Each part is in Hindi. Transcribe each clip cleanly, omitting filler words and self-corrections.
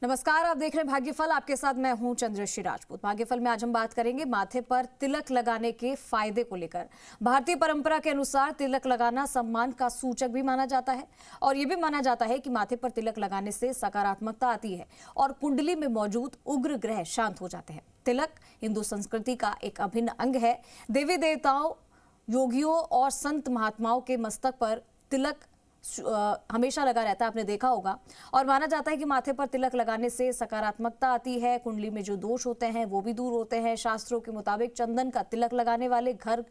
नमस्कार, आप देख रहे हैं भाग्यफल। आपके साथ मैं हूं चंद्रश्री राजपूत। भाग्यफल में आज हम बात करेंगे माथे पर तिलक लगाने के फायदे को लेकर। भारतीय परंपरा के अनुसार तिलक लगाना सम्मान का सूचक भी माना जाता है और ये भी माना जाता है कि माथे पर तिलक लगाने से सकारात्मकता आती है और कुंडली में मौजूद उग्र ग्रह शांत हो जाते हैं। तिलक हिंदू संस्कृति का एक अभिन्न अंग है। देवी देवताओं, योगियों और संत महात्माओं के मस्तक पर तिलक हमेशा लगा रहता है, आपने देखा होगा। और माना जाता है कि माथे पर तिलक लगाने से सकारात्मकता आती है, कुंडली में जो दोष होते हैं वो भी दूर होते हैं। शास्त्रों के मुताबिक चंदन का तिलक लगाने वाले घर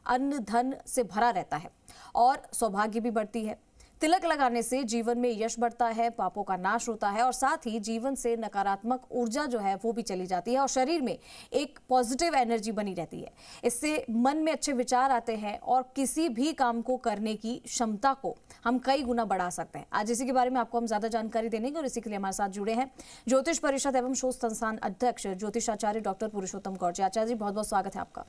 अन्न धन से भरा रहता है और सौभाग्य भी बढ़ती है। तिलक लगाने से जीवन में यश बढ़ता है, पापों का नाश होता है और साथ ही जीवन से नकारात्मक ऊर्जा जो है वो भी चली जाती है और शरीर में एक पॉजिटिव एनर्जी बनी रहती है। इससे मन में अच्छे विचार आते हैं और किसी भी काम को करने की क्षमता को हम कई गुना बढ़ा सकते हैं। आज इसी के बारे में आपको हम ज्यादा जानकारी देंगे और इसी के लिए हमारे साथ जुड़े हैं ज्योतिष परिषद एवं शोध संस्थान अध्यक्ष ज्योतिषाचार्य डॉक्टर पुरुषोत्तम गौर जी। आचार्य जी, बहुत बहुत स्वागत है आपका।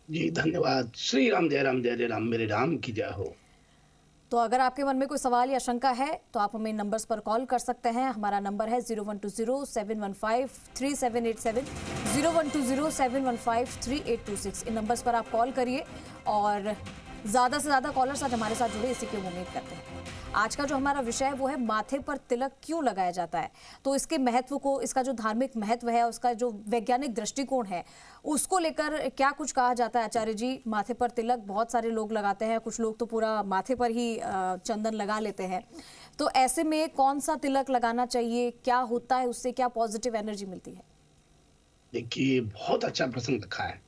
जी धन्यवाद। श्री राम जय राम जय जय राम, मेरे राम की जय हो। तो अगर आपके मन में कोई सवाल या शंका है तो आप हमें नंबर्स पर कॉल कर सकते हैं। हमारा नंबर है 0120-715-3787, 0120-715-3826। इन नंबर्स पर आप कॉल करिए और ज़्यादा से ज़्यादा कॉलर्स आज हमारे साथ जुड़े, इसी की उम्मीद करते हैं। आज का जो हमारा विषय है वो है माथे पर तिलक क्यों लगाया जाता है। तो इसके महत्व को, इसका जो धार्मिक महत्व है, उसका जो वैज्ञानिक दृष्टिकोण है, उसको लेकर क्या कुछ कहा जाता है। आचार्य जी, माथे पर तिलक बहुत सारे लोग लगाते हैं, कुछ लोग तो पूरा माथे पर ही चंदन लगा लेते हैं। तो ऐसे में कौन सा तिलक लगाना चाहिए, क्या होता है उससे, क्या पॉजिटिव एनर्जी मिलती है? देखिए, बहुत अच्छा प्रश्न रखा है।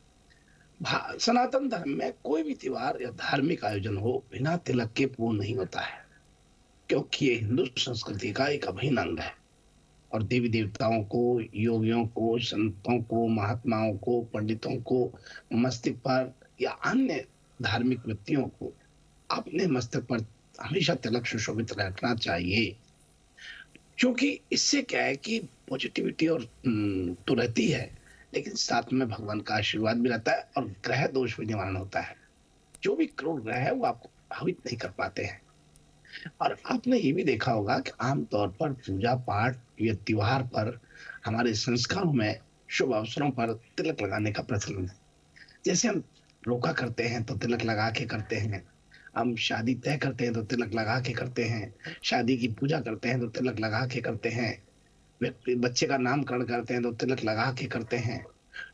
सनातन धर्म में कोई भी त्योहार या धार्मिक आयोजन हो बिना तिलक के पूर्ण नहीं होता है, क्योंकि ये हिंदू संस्कृति का एक अभिन्न अंग है और देवी देवताओं को, योगियों को, संतों को, महात्माओं को, पंडितों को मस्तक पर या अन्य धार्मिक व्यक्तियों को अपने मस्तक पर हमेशा तिलक सुशोभित रखना चाहिए। क्योंकि इससे क्या है कि पॉजिटिविटी और तो रहती है, लेकिन साथ में भगवान का आशीर्वाद भी रहता है और ग्रह दोष भी निवारण होता है। जो भी क्रूर ग्रह है वो आपको प्रभावित नहीं कर पाते हैं। और आपने ये भी देखा होगा कि आमतौर पर पूजा पाठ या त्योहार पर हमारे संस्कारों में शुभ अवसरों पर तिलक लगाने का प्रचलन है। जैसे हम रोका करते हैं तो तिलक लगा के करते हैं, हम शादी तय करते हैं तो तिलक लगा के करते हैं, शादी की पूजा करते हैं तो तिलक लगा के करते हैं, बच्चे का नामकरण करते हैं तो तिलक लगा के करते हैं।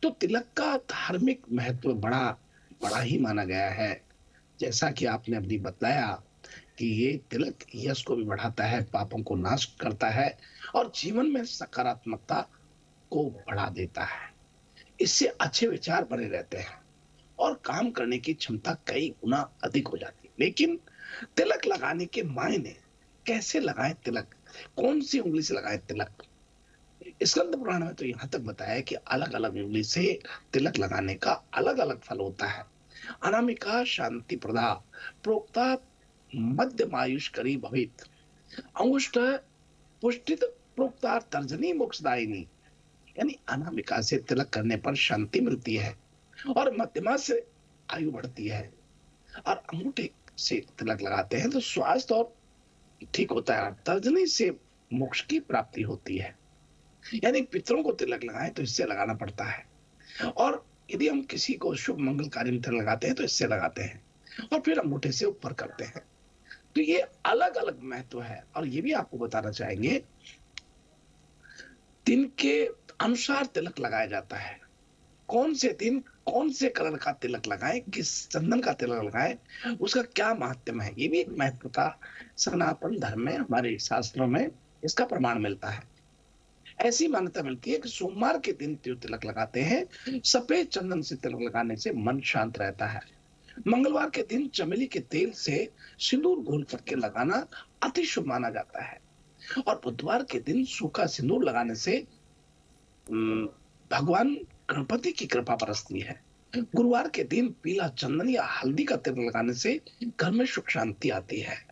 तो तिलक का धार्मिक महत्व बड़ा बड़ा ही माना गया है। जैसा कि आपने अभी बताया कि ये तिलक यश को भी बढ़ाता है, पापों को नाश करता है और जीवन में सकारात्मकता को बढ़ा देता है। इससे अच्छे विचार बने रहते हैं और काम करने की क्षमता कई गुना अधिक हो जाती है। लेकिन तिलक लगाने के मायने, कैसे लगाएं तिलक, कौन सी उंगली से लगाएं तिलक। स्कंद पुराण में तो यहाँ तक बताया कि अलग अलग उंगली से तिलक लगाने का अलग अलग फल होता है। अनामिका शांति प्रदा, प्रोक्ता मध्यमायुष करी भवित, अंगुष्ठ पुष्टित प्रोक्ता तर्जनी मोक्षदायिनी। यानी अनामिका से तिलक करने पर शांति मिलती है और मध्यमा से आयु बढ़ती है और अंगूठे से तिलक लगाते हैं तो स्वास्थ्य और ठीक होता है। तर्जनी से मोक्ष की प्राप्ति होती है। यानी पितरों को तिलक लगाएं तो इससे लगाना पड़ता है, और यदि हम किसी को शुभ मंगल कार्य में तिलक लगाते हैं तो इससे लगाते हैं और फिर अंगूठे से ऊपर करते हैं। तो ये अलग अलग महत्व है। और ये भी आपको बताना चाहेंगे, दिन के अनुसार तिलक लगाया जाता है। कौन से दिन कौन से कलर का तिलक लगाएं, किस चंदन का तिलक लगाएं, उसका क्या महत्व है, ये भी एक महत्व का सनातन धर्म में, हमारे शास्त्रों में इसका प्रमाण मिलता है। ऐसी मान्यता मिलती है कि सोमवार के दिन तिलक लगाते हैं, सफेद चंदन से तिलक लगाने से मन शांत रहता है। मंगलवार के दिन चमेली के तेल से सिंदूर घोल करके लगाना अति शुभ माना जाता है और बुधवार के दिन सूखा सिंदूर लगाने से भगवान गणपति की कृपा बरसती है। गुरुवार के दिन पीला चंदन या हल्दी का तिलक लगाने से घर में सुख शांति आती है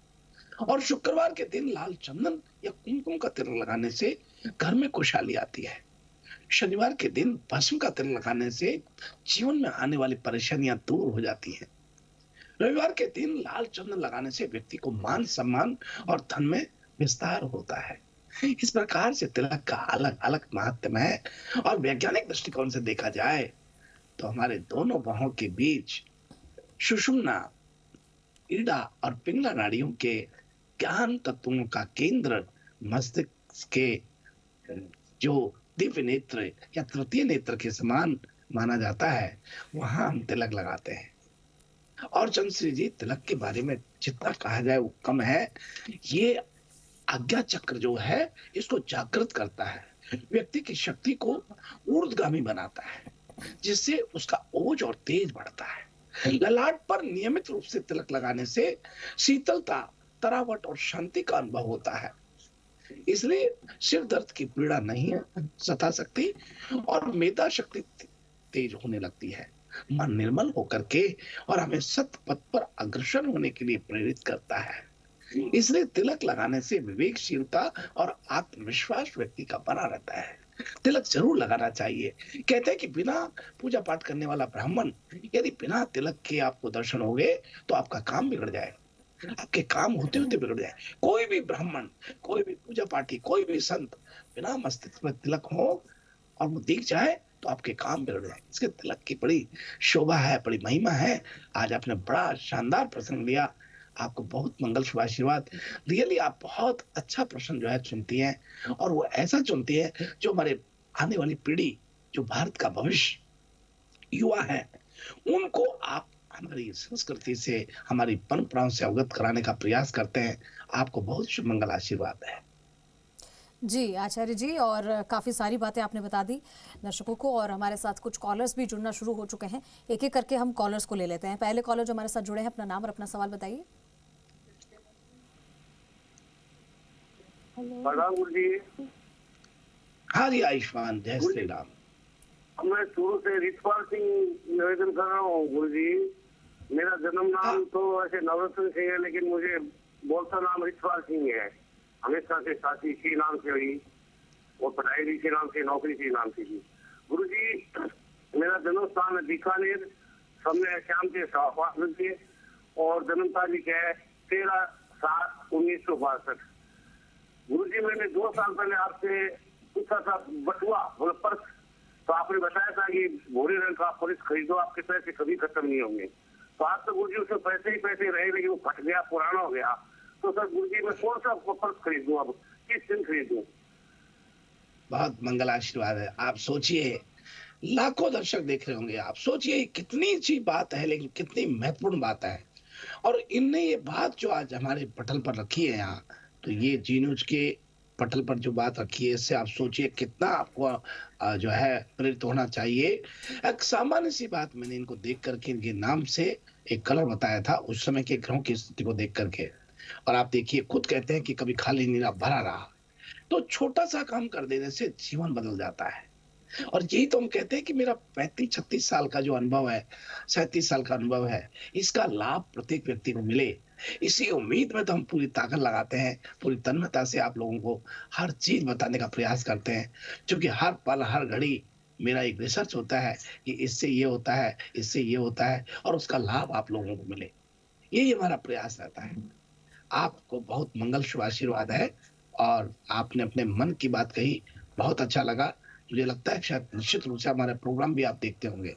और शुक्रवार के दिन लाल चंदन या कुमकुम का तिलक लगाने से घर में खुशहाली आती है। शनिवार के दिन भस्म का तिलक लगाने से जीवन में आने वाली परेशानियां दूर हो जाती हैं। रविवार के दिन लाल चंदन लगाने से व्यक्ति को मान सम्मान और धन में विस्तार होता है। इस प्रकार से तिलक का अलग अलग महात्म्य है। और वैज्ञानिक दृष्टिकोण से देखा जाए तो हमारे दोनों बाहों के बीच सुषुम्ना, इड़ा और पिंगला नाड़ियों के ज्ञान तत्वों का केंद्र मस्तिष्क के जो दिव्य नेत्र या तृतीय नेत्र के समान माना जाता है, वहां हम तिलक लगाते हैं। और चंद्रश्री जी, तिलक के बारे में जितना कहा जाए वो कम है। ये आज्ञा चक्र जो है, इसको जागृत करता है, व्यक्ति की शक्ति को ऊर्ध्वगामी बनाता है, जिससे उसका ओज और तेज बढ़ता है। ललाट पर नियमित रूप से तिलक लगाने से शीतलता, तरावट और शांति का अनुभव होता है। इसलिए सिर दर्द की पीड़ा नहीं सता सकती और मेधा शक्ति तेज होने लगती है। मन निर्मल होकर के और हमें सत्य पथ पर अग्रसर होने के लिए प्रेरित करता है। इसलिए तिलक लगाने से विवेकशीलता और आत्मविश्वास व्यक्ति का बना रहता है। तिलक जरूर लगाना चाहिए। कहते हैं कि बिना पूजा पाठ करने वाला ब्राह्मण यदि बिना तिलक के आपको दर्शन हो गए तो आपका काम बिगड़ जाए, आपके काम होते होते बिगड़ जाए। कोई भी ब्राह्मण, कोई भी पूजा पाठी, कोई भी संत बिना मस्तिष्क में तिलक हो और वो दिख जाए तो आपके काम बिगड़ जाए। इसके तिलक की बड़ी शोभा है, बड़ी महिमा है। आज आपने बड़ा शानदार प्रसंग लिया। आपको बहुत मंगल शुभ आशीर्वाद। रियली आप बहुत अच्छा प्रश्न जो है चुनती हैं, और वो ऐसा चुनती है जो हमारे आने वाली पीढ़ी, जो भारत का भविष्य युवा है, उनको आप हमारी संस्कृति से, हमारी परंपराओं से अवगत कराने का प्रयास करते हैं। आपको बहुत शुभ मंगल आशीर्वाद है। जी आचार्य जी, और काफ़ी सारी बातें आपने बता दी दर्शकों को, और हमारे साथ कुछ कॉलर्स भी जुड़ना शुरू हो चुके हैं। एक एक करके हम कॉलर्स को ले लेते हैं। पहले कॉलर जो हमारे साथ जुड़े हैं, अपना नाम और अपना सवाल बताइए। गुरु जी। हाँ जी आयुष्मान, जय श्री राम। मैं शुरू से रितपाल सिंह निवेदन कर रहा हूँ गुरु जी। मेरा जन्म नाम तो ऐसे नवरत्न सिंह है, लेकिन मुझे बोलता नाम रितपाल सिंह है। हमेशा से शादी इसी नाम से हुई और पढ़ाई भी इसी नाम से, नौकरी इसी नाम से की। गुरु जी, मेरा जन्म स्थान है बीकानेर, समय शाम के 5:15 बजे और जन्म तारीख है 13/7/1962। गुरु जी, मैंने 2 साल पहले आपसे पूछा था बटुआ बोले पर्स, तो आपने बताया था कि भूरे रंग का पर्स खरीदो, आपके पैसे कभी खत्म नहीं होंगे। तो आप तो गुरु जी उसमें पैसे ही पैसे रहे, लेकिन वो फट गया, पुराना हो गया। तो सर गुरु जी, मैं कौन सा पर्स खरीदूं, अब किस दिन खरीदूं? बहुत मंगल आशीर्वाद है। आप सोचिए, लाखों दर्शक देख रहे होंगे, आप सोचिए कितनी अच्छी बात है, लेकिन कितनी महत्वपूर्ण बात है। और इनने ये बात जो आज हमारे पटल पर रखी है यहाँ, तो ये जी न्यूज के पटल पर जो बात रखी है, इससे आप सोचिए कितना आपको जो है प्रेरित होना चाहिए। एक सामान्य सी बात, मैंने इनको देख करके, इनके नाम से एक कलर बताया था उस समय के ग्रहों की स्थिति को देख करके, और आप देखिए खुद कहते हैं कि कभी खाली नीरा भरा रहा। तो छोटा सा काम कर देने से जीवन बदल जाता है। और यही तो हम कहते हैं कि मेरा 35-36 साल का जो अनुभव है, 37 साल का अनुभव है, इसका लाभ प्रत्येक व्यक्ति को मिले, इसी उम्मीद में तो हम पूरी ताकत लगाते हैं, पूरी तन्मयता से आप लोगों को हर चीज बताने का प्रयास करते हैं। क्योंकि हर पल हर घड़ी मेरा एक रिसर्च होता है कि इससे ये होता है, इससे ये होता है, और उसका लाभ आप लोगों को मिले, यही हमारा प्रयास रहता है। आपको बहुत मंगल शुभ आशीर्वाद है, और आपने अपने मन की बात कही, बहुत अच्छा लगा। मुझे लगता है शायद निश्चित रूप से हमारे प्रोग्राम भी आप देखते होंगे।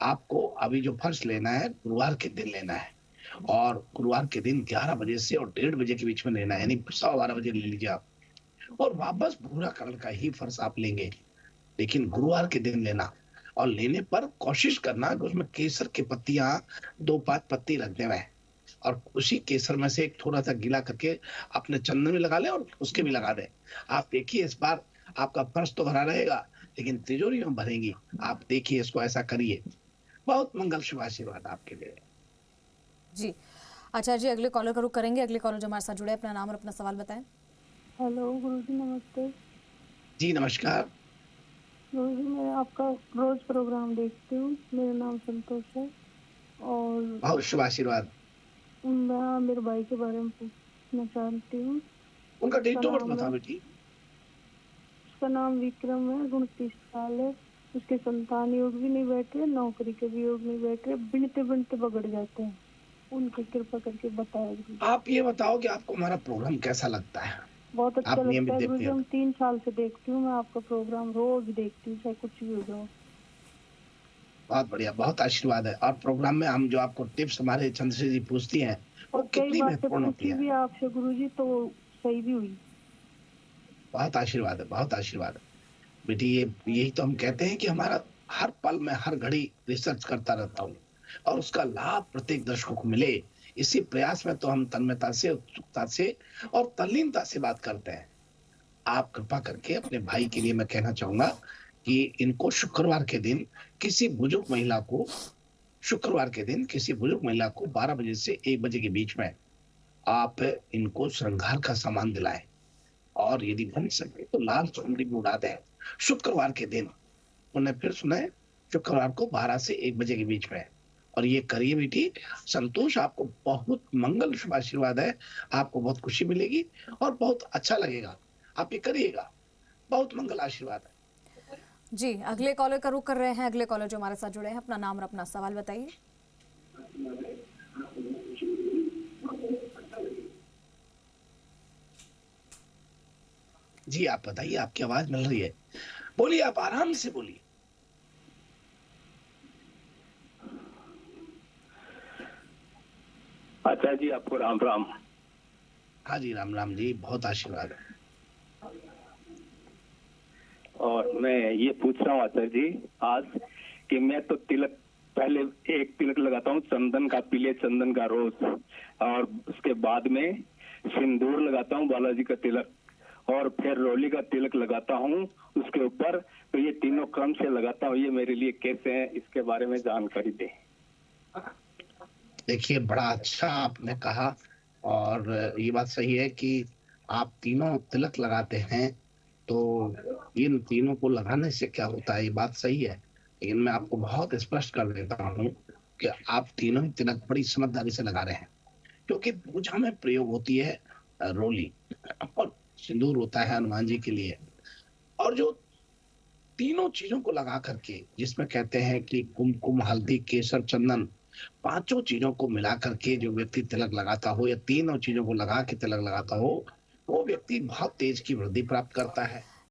आपको अभी जो फर्स्ट लेना है, गुरुवार के दिन लेना है, और गुरुवार के दिन 11 बजे से और 1:30 बजे के बीच में लेना है, यानी 12:15 बजे ले लीजिए आप। और वापस भूरा कलर का ही फर्श आप लेंगे, लेकिन गुरुवार के दिन लेना। और लेने पर कोशिश करना कि उसमें केसर की पत्तियां 2-5 पत्ती रख दें, और उसी केसर में से एक थोड़ा सा गीला करके अपने चंदन में लगा लें और उसके भी लगा दें। आप देखिए, इस बार आपका फर्श तो भरा रहेगा, लेकिन तिजोरी में भरेंगी। आप देखिए, इसको ऐसा करिए। बहुत मंगल शुभ आशीर्वाद आपके लिए। जी आचार्य जी, अगले कॉलर का रुख करेंगे। अगले कॉलर जो हमारे साथ जुड़े हैं, अपना नाम और अपना सवाल बताएं। हेलो गुरुजी, नमस्ते। जी नमस्कार। गुरुजी, मैं आपका रोज प्रोग्राम देखती हूँ। मेरा नाम संतोष है, और बहुत शुभ आशीर्वाद। मैं मेरे भाई के बारे में पूछना चाहती हूँ। उनका डेट ऑफ बर्थ बताओ बेटी। उसका नाम विक्रम है, 29 साल है। उसके संतान योग भी नहीं बैठे, नौकरी के भी योग नहीं बैठे, बिनते बिनते बगड़ जाते हैं। उनकी कृपा करके बताया। आप ये बताओ कि आपको हमारा प्रोग्राम कैसा लगता है? बहुत अच्छा आप लगता नियमित है देखते गुरुजी, हैं? हम 3 साल से देखती हूँ मैं आपका प्रोग्राम, रोज देखती हूँ चाहे कुछ भी हो जाओ। बहुत बढ़िया, बहुत आशीर्वाद है। और प्रोग्राम में हम जो आपको टिप्स हमारे चंद्रशेखर जी पूछती हैं, वो और कई कितनी बातें महत्वपूर्ण होती पूछी है। भी आपसे गुरुजी तो सही भी हुई। बहुत आशीर्वाद है, बहुत आशीर्वाद है। बेटी, ये यही तो हम कहते हैं कि हमारा हर पल में हर घड़ी रिसर्च करता रहता हूँ और उसका लाभ प्रत्येक दर्शकों को मिले, इसी प्रयास में तो हम तन्मयता से, उत्सुकता से और तल्लीनता से बात करते हैं। आप कृपा करके अपने भाई के लिए मैं कहना चाहूंगा कि इनको शुक्रवार के दिन किसी बुजुर्ग महिला को, शुक्रवार के दिन किसी बुजुर्ग महिला को 12 बजे से 1 बजे के बीच में आप इनको श्रृंगार का सामान दिलाएं और यदि बन सके तो लाल चुनरी भी उड़ा दें शुक्रवार के दिन। उन्हें फिर सुने, शुक्रवार को 12 से 1 बजे के बीच में। और ये करिए बेटी, संतोष, आपको बहुत मंगल शुभ आशीर्वाद है, आपको बहुत खुशी मिलेगी और बहुत अच्छा लगेगा। आप ये करिएगा, बहुत मंगल आशीर्वाद है। जी, अगले कॉलर का रुख कर रहे हैं। अगले कॉलर जो हमारे साथ जुड़े हैं, अपना नाम और अपना सवाल बताइए। जी आप बताइए, आपकी आवाज मिल रही है, बोलिए, आप आराम से बोलिए। आचार्य जी, आपको राम राम। हाँ जी, राम राम जी, बहुत आशीर्वाद है। और मैं ये पूछ रहा हूँ आचार्य जी आज कि मैं तो तिलक, पहले एक तिलक लगाता हूँ चंदन का, पीले चंदन का रोज, और उसके बाद में सिंदूर लगाता हूँ, बालाजी का तिलक, और फिर रोली का तिलक लगाता हूँ उसके ऊपर। तो ये तीनों क्रम से लगाता हूँ, ये मेरे लिए कैसे है, इसके बारे में जानकारी दें। देखिए, बड़ा अच्छा आपने कहा और ये बात सही है कि आप तीनों तिलक लगाते हैं, तो इन तीनों को लगाने से क्या होता है, ये बात सही है। लेकिन मैं आपको बहुत स्पष्ट कर देता हूँ कि आप तीनों ही तिलक बड़ी समझदारी से लगा रहे हैं, क्योंकि पूजा में प्रयोग होती है रोली और सिंदूर होता है हनुमान जी के लिए। और जो तीनों चीजों को लगा करके, जिसमें कहते हैं कि कुमकुम, हल्दी, केसर, चंदन, पांचों चीजों को मिला करके जो व्यक्ति तिलक लगाता हो या तीनों चीजों को लगा के तिलक लगाता हो, वो व्यक्ति बहुत तेज की वृद्धि प्राप्त करता है।